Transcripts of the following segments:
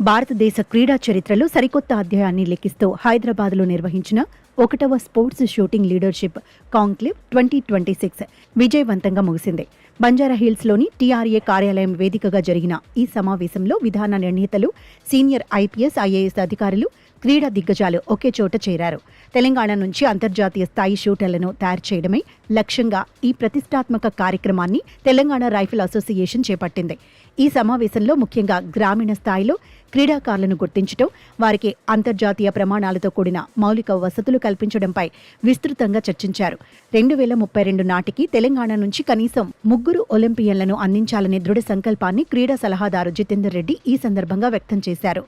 భారతదేశ క్రీడా చరిత్రలో సరికొత్త అధ్యాయాన్ని లెక్కిస్తూ హైదరాబాద్లో నిర్వహించిన 1వ స్పోర్ట్స్ షూటింగ్ లీడర్షిప్ కాంక్లేవ్ 2026 విజయవంతంగా ముగిసింది. బంజారాహిల్స్లోని టీఆర్ఏ కార్యాలయం వేదికగా జరిగిన ఈ సమావేశంలో విధాన నిర్ణేతలు, సీనియర్ ఐపీఎస్, ఐఏఎస్ అధికారులు, క్రీడా దిగ్గజాలు ఒకే చోట చేరారు. తెలంగాణ నుంచి అంతర్జాతీయ స్థాయి షూటర్లను తయారు చేయడమే లక్ష్యంగా ఈ ప్రతిష్టాత్మక కార్యక్రమాన్ని తెలంగాణ రైఫిల్ అసోసియేషన్ చేపట్టింది. ఈ సమావేశంలో ముఖ్యంగా గ్రామీణ స్థాయిలో క్రీడాకారులను గుర్తించడం, వారికి అంతర్జాతీయ ప్రమాణాలతో కూడిన మౌలిక వసతులు కల్పించడంపై విస్తృతంగా చర్చించారు. 2032 నాటికి తెలంగాణ నుంచి కనీసం 3 ఒలింపియన్లను అందించాలనే దృఢ సంకల్పాన్ని క్రీడా సలహాదారు జితేందర్ రెడ్డి ఈ సందర్భంగా వ్యక్తం చేశారు.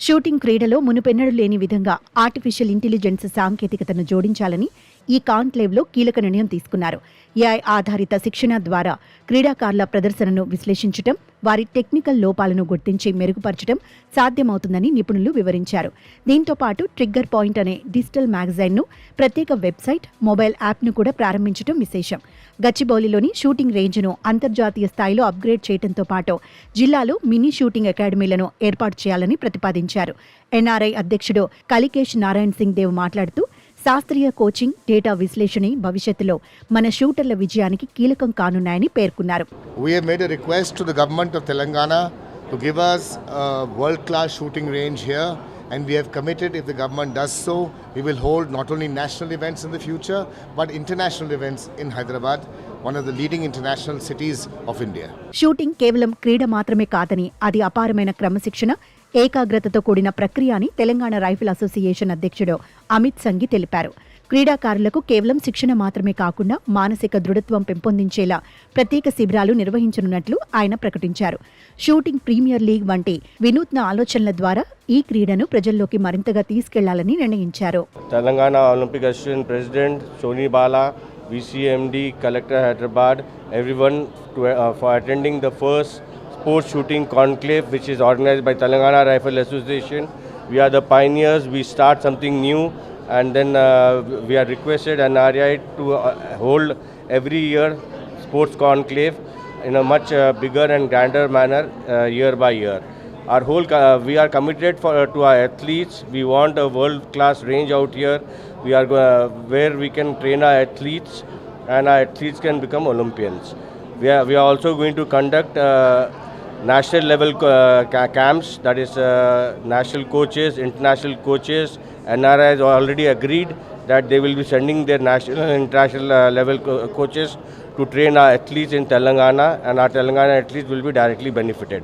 షూటింగ్ క్రీడలో మునుపెన్నడూ లేని విధంగా ఆర్టిఫిషియల్ ఇంటెలిజెన్స్ సాంకేతికతను జోడించాలని ఈ కాన్క్లేవ్లో కీలక నిర్ణయం తీసుకున్నారు. ఏఐ ఆధారిత శిక్షణ ద్వారా క్రీడాకారుల ప్రదర్శనను విశ్లేషించడం, వారి టెక్నికల్ లోపాలను గుర్తించి మెరుగుపరచడం సాధ్యమవుతుందని నిపుణులు వివరించారు. దీంతో పాటు ట్రిగ్గర్ పాయింట్ అనే డిజిటల్ మ్యాగజైన్ను, ప్రత్యేక వెబ్సైట్, మొబైల్ యాప్ను కూడా ప్రారంభించడం విశేషం. గచ్చిబౌలిలోని షూటింగ్ రేంజ్ను అంతర్జాతీయ స్థాయిలో అప్గ్రేడ్ చేయడంతో పాటు జిల్లాలో మినీ షూటింగ్ అకాడమీలను ఏర్పాటు చేయాలని ప్రతిపాదించారు. ఎన్ఆర్ఐ అధ్యక్షుడు కలికేష్ నారాయణ్ సింగ్ దేవ్ మాట్లాడుతూ, శాస్త్రీయ కోచింగ్, డేటా విశ్లేషణ భవిష్యత్తులో మన షూటర్ల విజయానికి కీలకం కానున్నాయని పేర్కొన్నారు. We have made a request to the government of Telangana to give us a world-class shooting range here, and we have committed, if the government does so, we will hold not only national events in the future but international events in Hyderabad, one of the leading international cities of India. Shooting కేవలం క్రీడ మాత్రమే కాదని, అది అపారమైన క్రమశిక్షణ, ఏకాగ్రతతో కూడిన ప్రక్రియ అని తెలంగాణ రైఫిల్ అసోసియేషన్ అధ్యక్షుడు అమిత్ సంఘి తెలిపారు. క్రీడాకారులకు కేవలం శిక్షణ మాత్రమే కాకుండా మానసిక దృఢత్వం పెంపొందించేలా ప్రత్యేక శిబిరాలు నిర్వహించనున్నట్లు ఆయన ప్రకటించారు. షూటింగ్ ప్రీమియర్ లీగ్ వంటి వినూత్న ఆలోచనల ద్వారా ఈ క్రీడను ప్రజల్లోకి మరింతగా తీసుకెళ్లాలని నిర్ణయించారు. Telangana olympic association president Soni Bala, VCMD, Collector Hyderabad, everyone for attending the first sports shooting conclave which is organized by Telangana Rifle Association. We are the pioneers, we start something new, and then we are requested NRI to hold every year sports conclave in a much bigger and grander manner year by year. Our whole we are committed to our athletes. We want a world class range out here. We are where we can train our athletes and our athletes can become Olympians. We are also going to conduct national level camps, that is national coaches, international coaches. NRI has already agreed that they will be sending their national and international level coaches to train our athletes in Telangana, and our Telangana athletes will be directly benefited.